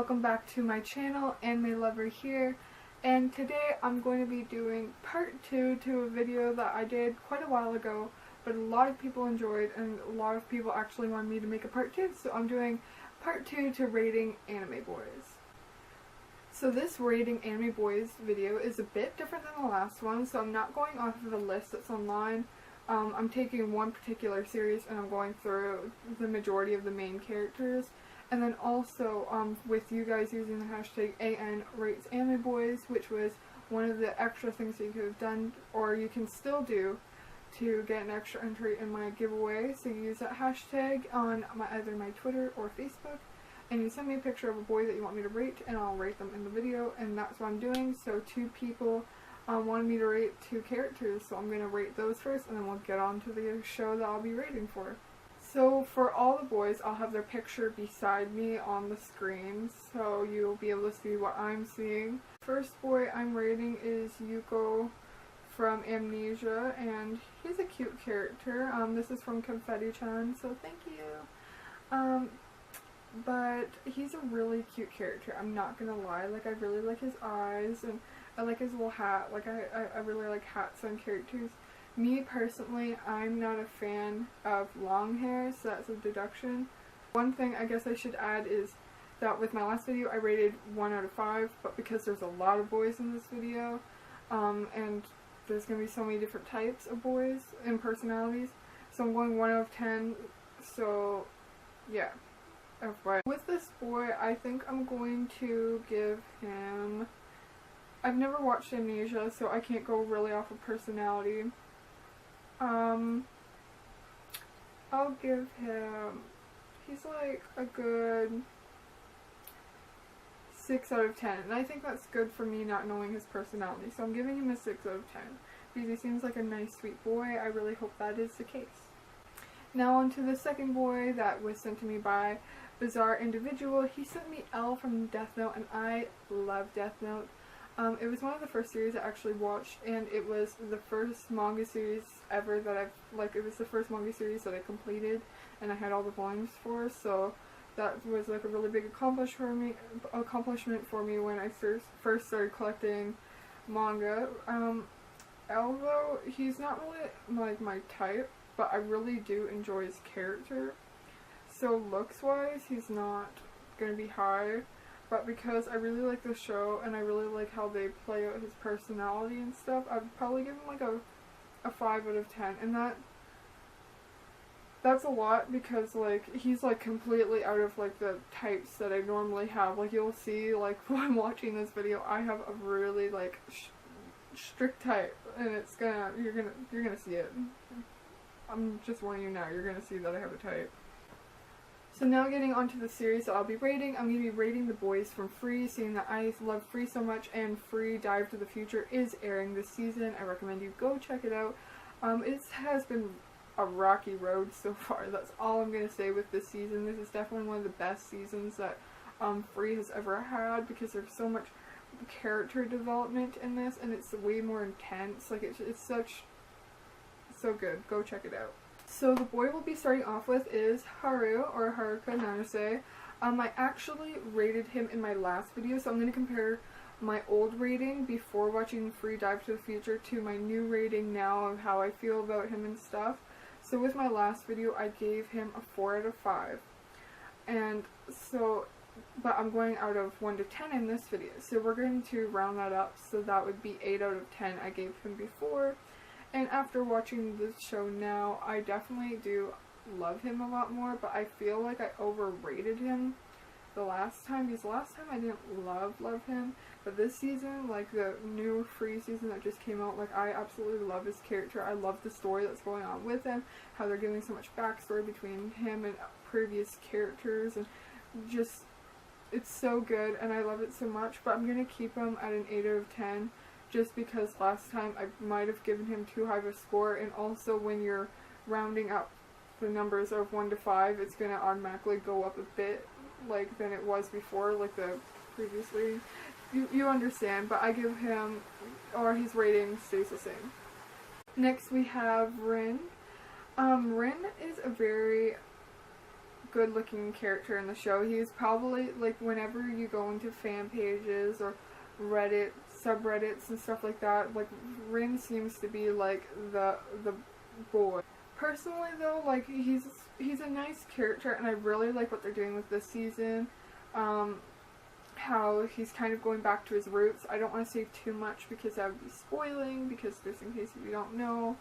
welcome back to my channel, Anime Lover here, and today I'm going to be doing part 2 to a video that I did quite a while ago, but a lot of people enjoyed and a lot of people actually wanted me to make a part 2, so I'm doing part 2 to rating anime boys. So this rating anime boys video is a bit different than the last one, so I'm not going off of a list that's online. I'm taking one particular series and I'm going through the majority of the main characters. And then also, with you guys using the hashtag #ANRatesAnimeBoys, which was one of the extra things that you could have done, or you can still do, to get an extra entry in my giveaway. So you use that hashtag on either my Twitter or Facebook, and you send me a picture of a boy that you want me to rate, and I'll rate them in the video, and that's what I'm doing. So 2 people wanted me to rate 2 characters, so I'm going to rate those first, and then we'll get on to the show that I'll be rating for. So for all the boys, I'll have their picture beside me on the screen, so you'll be able to see what I'm seeing. First boy I'm rating is Yuko from Amnesia, and he's a cute character. This is from Confetti-chan, so thank you. But he's a really cute character, I'm not gonna lie. Like, I really like his eyes, and I like his little hat. Like, I really like hats on characters. Me personally, I'm not a fan of long hair, so that's a deduction. One thing I guess I should add is that with my last video I rated 1 out of 5, but because there's a lot of boys in this video, and there's going to be so many different types of boys and personalities, so I'm going 1 out of 10, so yeah. FYI. With this boy, I think I'm going to give him... I've never watched Amnesia, so I can't go really off of personality. I'll give him, he's like a good 6 out of 10, and I think that's good for me not knowing his personality, so I'm giving him a 6 out of 10, because he seems like a nice sweet boy. I really hope that is the case. Now on to the second boy that was sent to me by Bizarre Individual. He sent me L from Death Note, and I love Death Note. It was one of the first series I actually watched, and it was the first manga series ever that it was the first manga series that I completed, and I had all the volumes for, so that was like a really big accomplishment for me when I first started collecting manga. Although he's not really like my type, but I really do enjoy his character, so looks-wise he's not gonna be high. But because I really like the show and I really like how they play out his personality and stuff, I'd probably give him like a 5 out of 10. And that's a lot because like he's like completely out of like the types that I normally have. Like you'll see like when I'm watching this video, I have a really like strict type, and it's you're gonna see it. I'm just warning you now, you're gonna see that I have a type. So now getting onto the series that I'll be rating, I'm going to be rating the boys from Free, seeing that I love Free so much, and Free Dive to the Future is airing this season. I recommend you go check it out. It has been a rocky road so far, that's all I'm going to say with this season. This is definitely one of the best seasons that Free has ever had, because there's so much character development in this, and it's way more intense. Like, it's so good. Go check it out. So the boy we'll be starting off with is Haru, or Haruka Nanase. I actually rated him in my last video, so I'm going to compare my old rating before watching Free Dive to the Future to my new rating now of how I feel about him and stuff. So with my last video, I gave him a 4 out of 5. And so, but I'm going out of 1 to 10 in this video. So we're going to round that up, so that would be 8 out of 10 I gave him before. And after watching this show now, I definitely do love him a lot more, but I feel like I overrated him the last time, because last time I didn't love him, but this season, like the new Free season that just came out, like I absolutely love his character. I love the story that's going on with him, how they're giving so much backstory between him and previous characters, and just, it's so good, and I love it so much, but I'm going to keep him at an 8 out of 10. Just because last time I might have given him too high of a score, and also when you're rounding up the numbers of 1 to 5, it's going to automatically go up a bit, like, than it was before, like the previously. You understand, but I give him, or his rating stays the same. Next we have Rin. Rin is a very good looking character in the show. He's probably, like, whenever you go into fan pages or Reddit, subreddits and stuff like that, like, Rin seems to be, like, the boy. Personally, though, like, he's a nice character, and I really like what they're doing with this season. How he's kind of going back to his roots. I don't want to say too much because that would be spoiling, because just in case you don't know.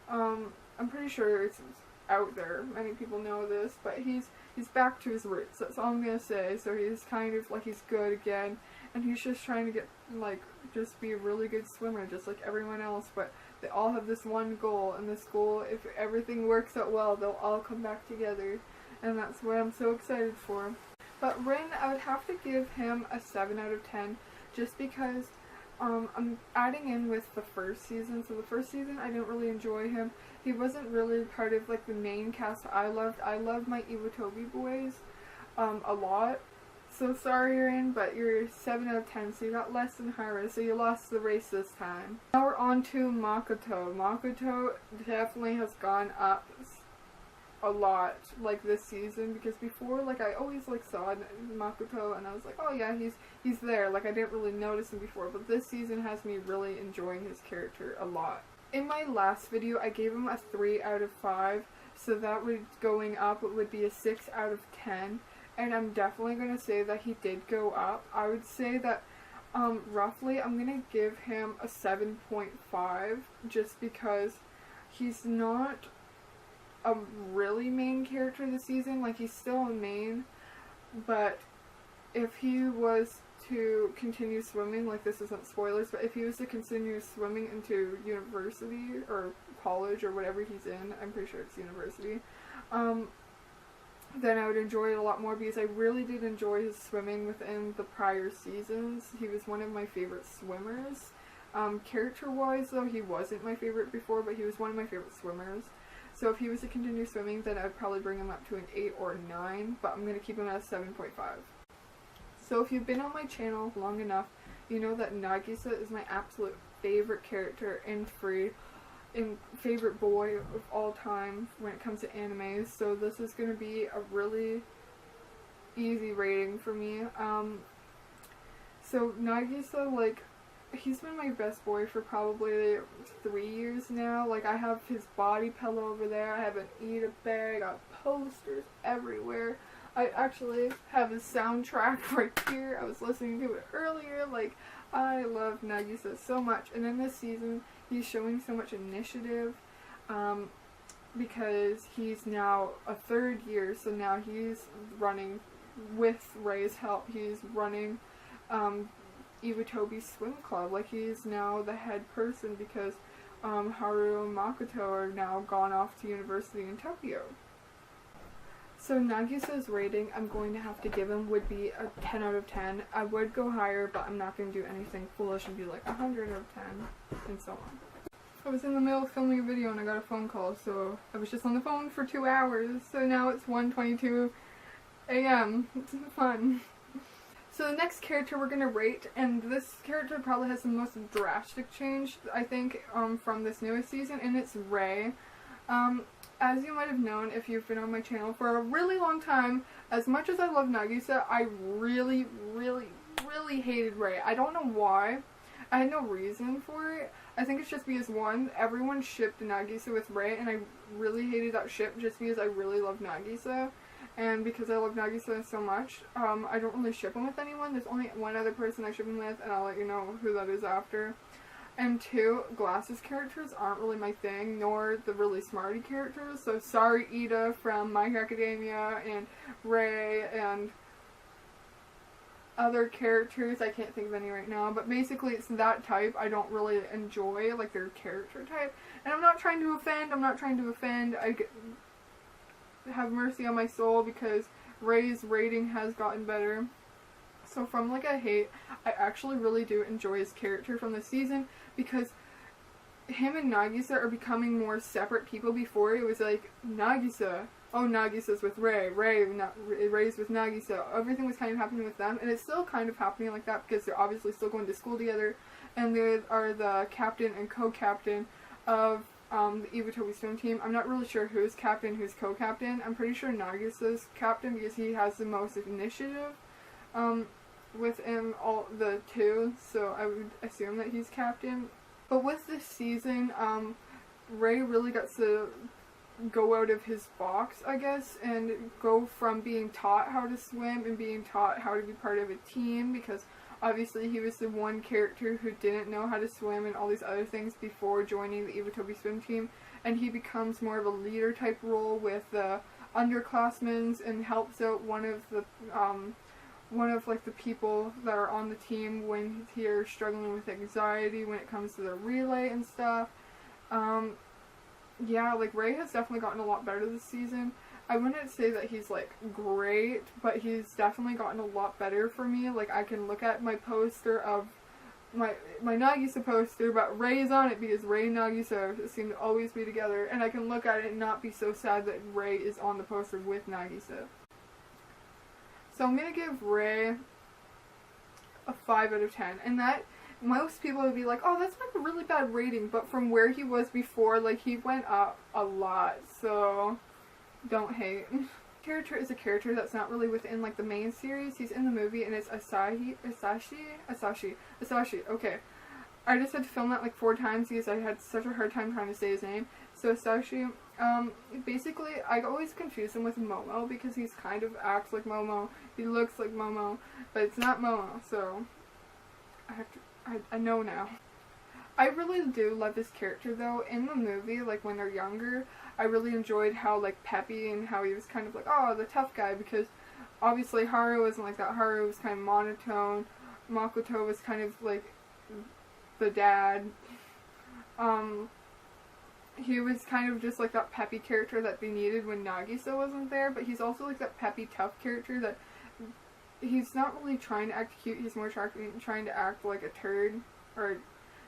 I'm pretty sure it's out there. Many people know this, but he's back to his roots. That's all I'm gonna say. So he's kind of like, he's good again, and he's just trying to get, like, just be a really good swimmer, just like everyone else. But they all have this one goal, and this goal, if everything works out well, they'll all come back together, and that's what I'm so excited for. But Rin, I would have to give him a 7 out of 10, just because I'm adding in with the first season. So the first season, I didn't really enjoy him. He wasn't really part of, like, the main cast I loved. I loved my Iwatobi boys a lot. So sorry, Rin, but you're 7 out of 10, so you got less than Hira, so you lost the race this time. Now we're on to Makoto. Makoto definitely has gone up a lot, like, this season, because before, like, I always, like, saw Makoto and I was like, oh yeah, he's there, like, I didn't really notice him before, but this season has me really enjoying his character a lot. In my last video, I gave him a 3 out of 5, so that would, going up, it would be a 6 out of 10, and I'm definitely going to say that he did go up. I would say that, roughly, I'm going to give him a 7.5, just because he's not a really main character this season. Like, he's still a main, but if he was to continue swimming, like, this isn't spoilers, but if he was to continue swimming into university or college or whatever he's in, I'm pretty sure it's university, then I would enjoy it a lot more, because I really did enjoy his swimming within the prior seasons. He was one of my favorite swimmers. Character-wise, though, he wasn't my favorite before, but he was one of my favorite swimmers. So if he was to continue swimming, then I'd probably bring him up to an 8 or 9, but I'm going to keep him at a 7.5. So if you've been on my channel long enough, you know that Nagisa is my absolute favorite character and favorite boy of all time when it comes to anime. So this is going to be a really easy rating for me. So Nagisa, like, he's been my best boy for probably 3 years now. Like, I have his body pillow over there, I have an eat-up bag, I got posters everywhere. I actually have his soundtrack right here. I was listening to it earlier. Like, I love Nagisa so much. And in this season, he's showing so much initiative, because he's now a 3rd year, so now he's running with Rei's help. He's running Iwatobi Swim Club. Like, he's now the head person, because Haru and Makoto are now gone off to university in Tokyo. So Nagisa's rating I'm going to have to give him would be a 10 out of 10. I would go higher, but I'm not going to do anything foolish and be like 100 out of 10, and so on. I was in the middle of filming a video and I got a phone call, so I was just on the phone for 2 hours, so now it's 1:22 a.m. It's fun. So the next character we're going to rate, and this character probably has the most drastic change, I think, from this newest season, and it's Rei. As you might have known if you've been on my channel for a really long time, as much as I love Nagisa, I really, really, really hated Rei. I don't know why. I had no reason for it. I think it's just because, one, everyone shipped Nagisa with Rei, and I really hated that ship just because I really love Nagisa. And because I love Nagisa so much, I don't really ship him with anyone. There's only one other person I ship him with, and I'll let you know who that is after. And 2, glasses characters aren't really my thing, nor the really smarty characters. So sorry, Ida from My Hero Academia, and Rei, and other characters. I can't think of any right now, but basically it's that type I don't really enjoy, like their character type. And I'm not trying to offend, I have mercy on my soul, because Rei's rating has gotten better. So from, like, a hate, I actually really do enjoy his character from this season, because him and Nagisa are becoming more separate people. Before it was like, Nagisa, oh, Nagisa's with Rei, Rei's with Nagisa. Everything was kind of happening with them, and it's still kind of happening like that, because they're obviously still going to school together, and they are the captain and co-captain of the Iwatobi swim team. I'm not really sure who's captain, who's co-captain. I'm pretty sure Nagisa's captain because he has the most initiative within all the two, so I would assume that he's captain. But with this season, Ray really got to go out of his box, I guess, and go from being taught how to swim and being taught how to be part of a team, because obviously he was the one character who didn't know how to swim and all these other things before joining the Iwatobi swim team, and he becomes more of a leader type role with the underclassmen and helps out one of like the people that are on the team when they're struggling with anxiety when it comes to the relay and stuff. Yeah, like, Ray has definitely gotten a lot better this season. I wouldn't say that he's, like, great, but he's definitely gotten a lot better for me. Like, I can look at my poster of my Nagisa poster, but Ray is on it because Ray and Nagisa seem to always be together, and I can look at it and not be so sad that Ray is on the poster with Nagisa. So I'm gonna give Ray a 5 out of 10, and that, most people would be like, oh, that's like a really bad rating, but from where he was before, like, he went up a lot, so don't hate. Character is a character that's not really within, like, the main series. He's in the movie, and it's Asashi, okay. I just had to film that, like, 4 times because I had such a hard time trying to say his name. So Asashi, basically, I always confuse him with Momo, because he's kind of acts like Momo, he looks like Momo, but it's not Momo, so I know now. I really do love his character though. In the movie, like when they're younger, I really enjoyed how like peppy and how he was kind of like, oh, the tough guy, because obviously Haru wasn't like that. Haru was kind of monotone. Makoto was kind of like the dad. He was kind of just like that peppy character that they needed when Nagisa wasn't there, but he's also like that peppy tough character that he's not really trying to act cute, he's more trying to act like a turd, or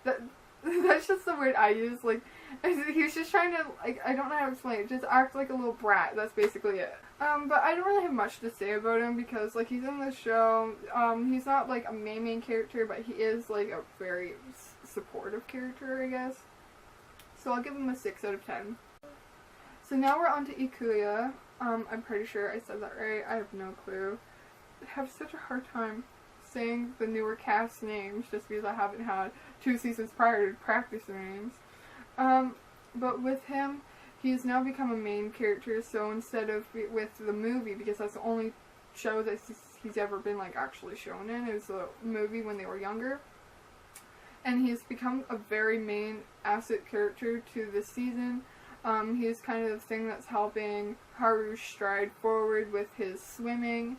that's just the word I use, like, he's just trying to, like, I don't know how to explain it, just act like a little brat, that's basically it. But I don't really have much to say about him, because, like, he's in the show, he's not, like, a main character, but he is, like, a very supportive character, I guess. So I'll give him a 6 out of 10. So now we're on to Ikuya. I'm pretty sure I said that right, I have no clue. Have such a hard time saying the newer cast names just because I haven't had 2 seasons prior to practice their names. But with him, he's now become a main character, so instead of with the movie, because that's the only show that he's ever been like actually shown in, is the movie when they were younger. And he's become a very main asset character to this season. He's kind of the thing that's helping Haru stride forward with his swimming.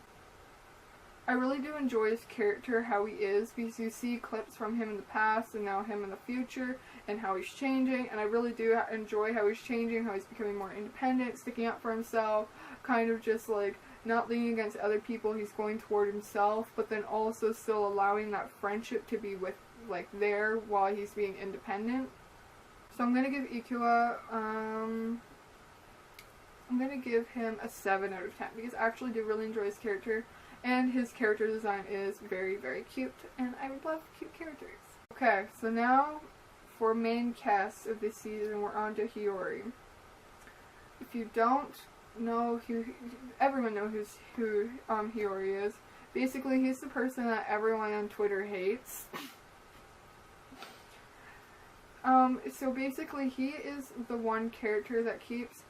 I really do enjoy his character, how he is, because you see clips from him in the past and now him in the future and how he's changing, and I really do enjoy how he's changing, how he's becoming more independent, sticking up for himself, kind of just like not leaning against other people, he's going toward himself, but then also still allowing that friendship to be with, like, there while he's being independent. So I'm gonna give Ikuya, I'm gonna give him a 7 out of 10, because I actually do really enjoy his character. And his character design is very, very cute, and I love cute characters. Okay, so now for main cast of this season, we're on to Hiyori. If you don't know everyone knows who Hiyori is. Basically, he's the person that everyone on Twitter hates. So basically, he is the one character that keeps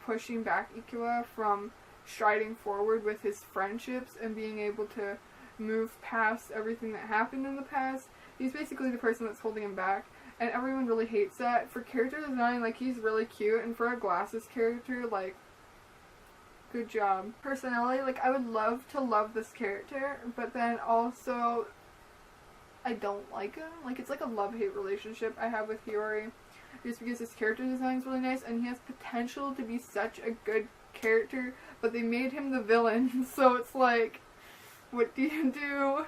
pushing back Ikuya from striding forward with his friendships and being able to move past everything that happened in the past. He's basically the person that's holding him back, and everyone really hates that. For character design, like, he's really cute, and for a glasses character, like, good job. Personality, like, I would love to love this character, but then also I don't like him. Like, it's like a love-hate relationship I have with Hiyori, just because his character design is really nice, and he has potential to be such a good character, but they made him the villain, so it's like, what do you do?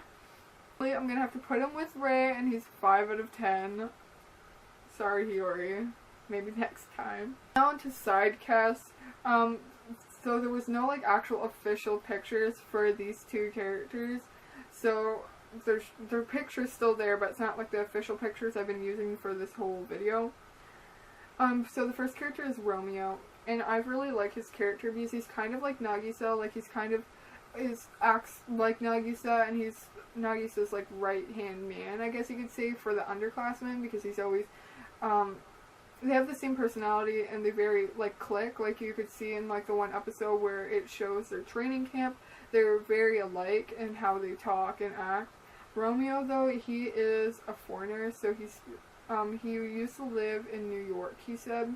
I'm gonna have to put him with Ray, and he's 5 out of 10. Sorry, Hiyori. Maybe next time. Now on to side casts. So there was no, like, actual official pictures for these 2 characters, so their picture's still there, but it's not like the official pictures I've been using for this whole video. So the first character is Romeo, and I really like his character because he's kind of like Nagisa, like he's kind of acts like Nagisa, and he's Nagisa's like right hand man, I guess you could say, for the underclassmen, because he's always they have the same personality and they very like click, like you could see in like the one episode where it shows their training camp. They're very alike in how they talk and act. Romeo, though, he is a foreigner, so he used to live in New York, he said.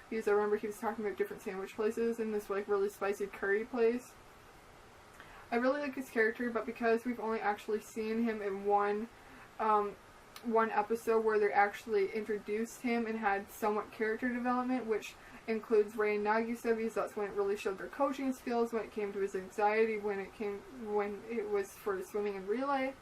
Because I remember he was talking about different sandwich places and this like really spicy curry place. I really like his character, but because we've only actually seen him in one episode where they actually introduced him and had somewhat character development, which includes Rei and Nagisa, because that's when it really showed their coaching skills, when it came to his anxiety, when it was for swimming and relay.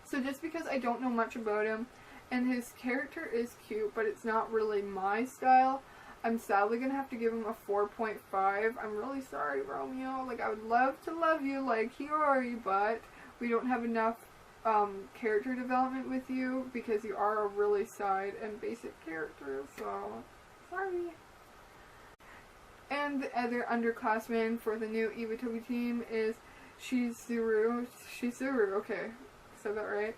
So just because I don't know much about him, and his character is cute, but it's not really my style, I'm sadly gonna have to give him a 4.5. I'm really sorry, Romeo. Like, I would love to love you like Hiyori, but we don't have enough character development with you because you are a really side and basic character, so sorry. And the other underclassman for the new Iwatobi team is Shizuru, okay, said that right.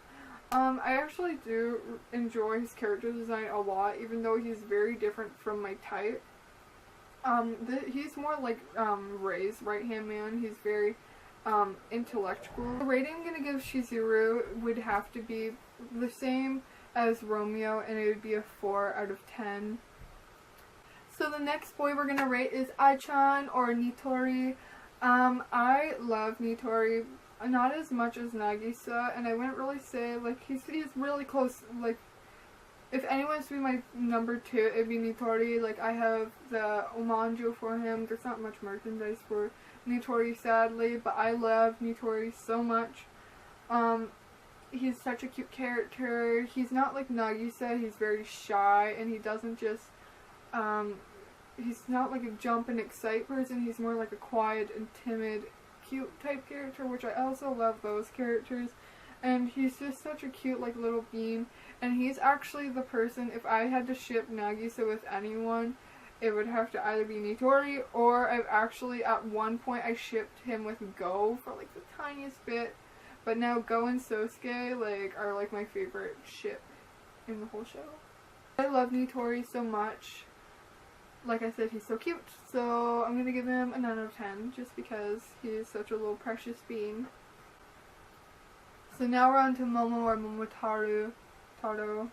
I actually do enjoy his character design a lot, even though he's very different from my type. He's more like Rei's right-hand man. He's very intellectual. The rating I'm gonna give Shizuru would have to be the same as Romeo, and it would be a 4 out of 10. So the next boy we're gonna rate is Ai-chan, or Nitori. I love Nitori, not as much as Nagisa, and I wouldn't really say, like, he's really close. Like, if anyone's to be my number 2, it'd be Nitori. Like, I have the Omanjo for him. There's not much merchandise for Nitori, sadly, but I love Nitori so much. He's such a cute character. He's not like Nagisa. He's very shy, and he doesn't just, he's not like a jump and excite person. He's more like a quiet and timid, cute type character, which I also love those characters. And he's just such a cute, like, little bean. And he's actually the person, if I had to ship Nagisa with anyone, it would have to either be Nitori, or I've actually, at one point, I shipped him with Go for, like, the tiniest bit. But now Go and Sosuke, like, are, like, my favorite ship in the whole show. I love Nitori so much. Like I said, he's so cute. So I'm gonna give him a 9 out of 10, just because he's such a little precious bean. So now we're on to Momo, or Momotaru. Taru.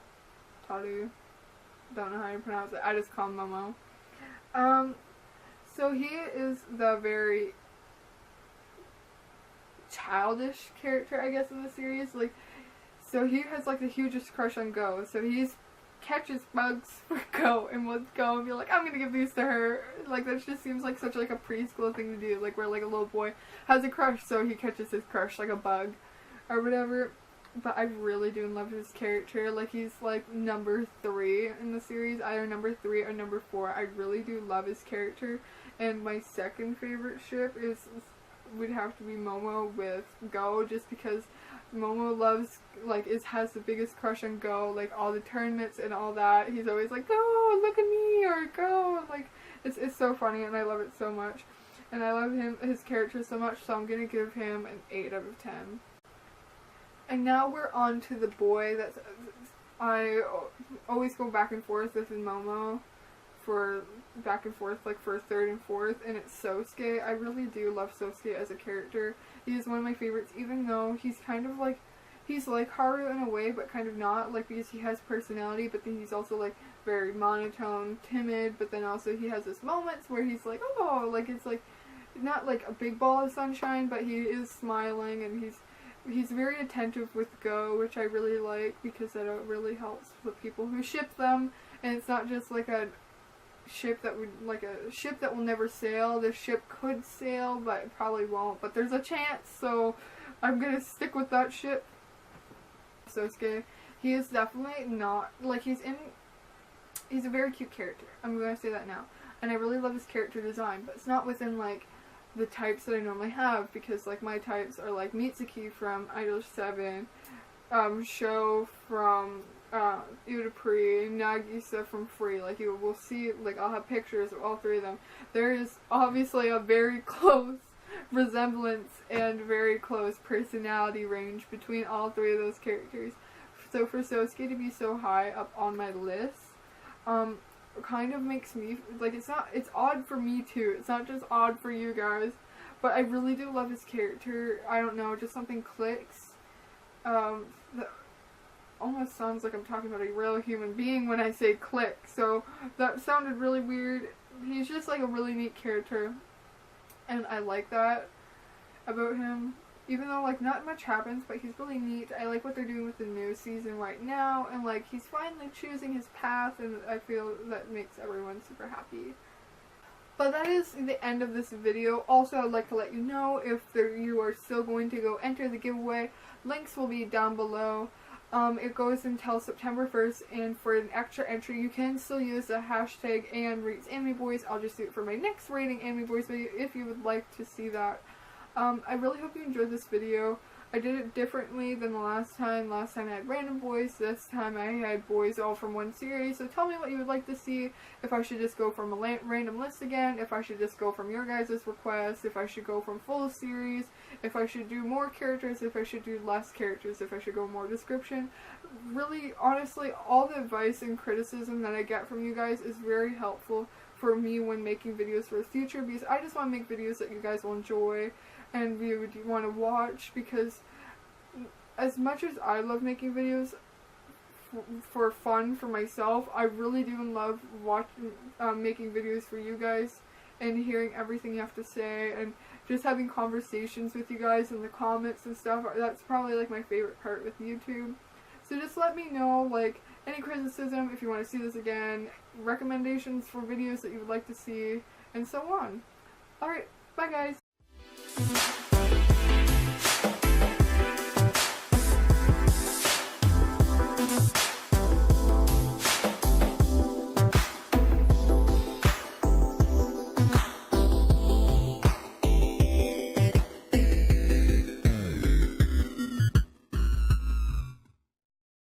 Don't know how you pronounce it. I just call him Momo. So he is the very childish character, I guess, in the series. Like, so he has, like, the hugest crush on Go. So he's catches bugs for Go and would go and be like, I'm gonna give these to her. Like, that just seems like such like a preschool thing to do, like where like a little boy has a crush, so he catches his crush like a bug or whatever. But I really do love his character. Like, he's like number 3 in the series, either number 3 or number 4. I really do love his character. And my second favorite ship would have to be Momo with Go, just because Momo loves, like, has the biggest crush on Go, like, all the tournaments and all that. He's always like, Go, look at me, or Go, like, it's so funny, and I love it so much. And I love his character so much, so I'm gonna give him an 8 out of 10. And now we're on to the boy that I always go back and forth with Momo, for back and forth, like, for 3rd and 4th, and it's Sosuke. I really do love Sosuke as a character. He's one of my favorites, even though he's kind of like, he's like Haru in a way, but kind of not, like, because he has personality, but then he's also, like, very monotone, timid, but then also he has his moments where he's like, oh, like, it's like, not like a big ball of sunshine, but he is smiling, and he's very attentive with Go, which I really like, because that really helps the people who ship them, and it's not just like a ship that will never sail. The ship could sail, but it probably won't, but there's a chance, so I'm gonna stick with that ship. Sosuke, he is definitely not, like, he's a very cute character, I'm gonna say that now, and I really love his character design, but it's not within, like, the types that I normally have, because, like, my types are like Mitsuki from Idol 7, Sho from Udapri, Nagisa from Free. Like, you will see, like, I'll have pictures of all three of them. There is obviously a very close resemblance and very close personality range between all three of those characters. So for Sosuke to be so high up on my list, kind of makes me, like, it's odd for me too. It's not just odd for you guys, but I really do love his character. I don't know, just something clicks. That almost sounds like I'm talking about a real human being when I say click, so that sounded really weird. He's just like a really neat character, and I like that about him. Even though, like, not much happens, but he's really neat. I like what they're doing with the new season right now, and, like, he's finally choosing his path, and I feel that makes everyone super happy. But that is the end of this video. Also, I'd like to let you know if you are still going to go enter the giveaway. Links will be down below. It goes until September 1st, and for an extra entry, you can still use the hashtag #AnRatesAnimeBoys. I'll just do it for my next rating Anime Boys video if you would like to see that. I really hope you enjoyed this video. I did it differently than the last time. Last time I had random boys. This time I had boys all from one series. So tell me what you would like to see. If I should just go from a random list again. If I should just go from your guys' requests. If I should go from full series. If I should do more characters. If I should do less characters. If I should go more description. Really, honestly, all the advice and criticism that I get from you guys is very helpful for me when making videos for the future. Because I just want to make videos that you guys will enjoy and you would want to watch, because as much as I love making videos for fun for myself, I really do love watching, making videos for you guys and hearing everything you have to say and just having conversations with you guys in the comments and stuff. That's probably like my favorite part with YouTube. So just let me know, like, any criticism, if you want to see this again, recommendations for videos that you would like to see, and so on. Alright, bye guys!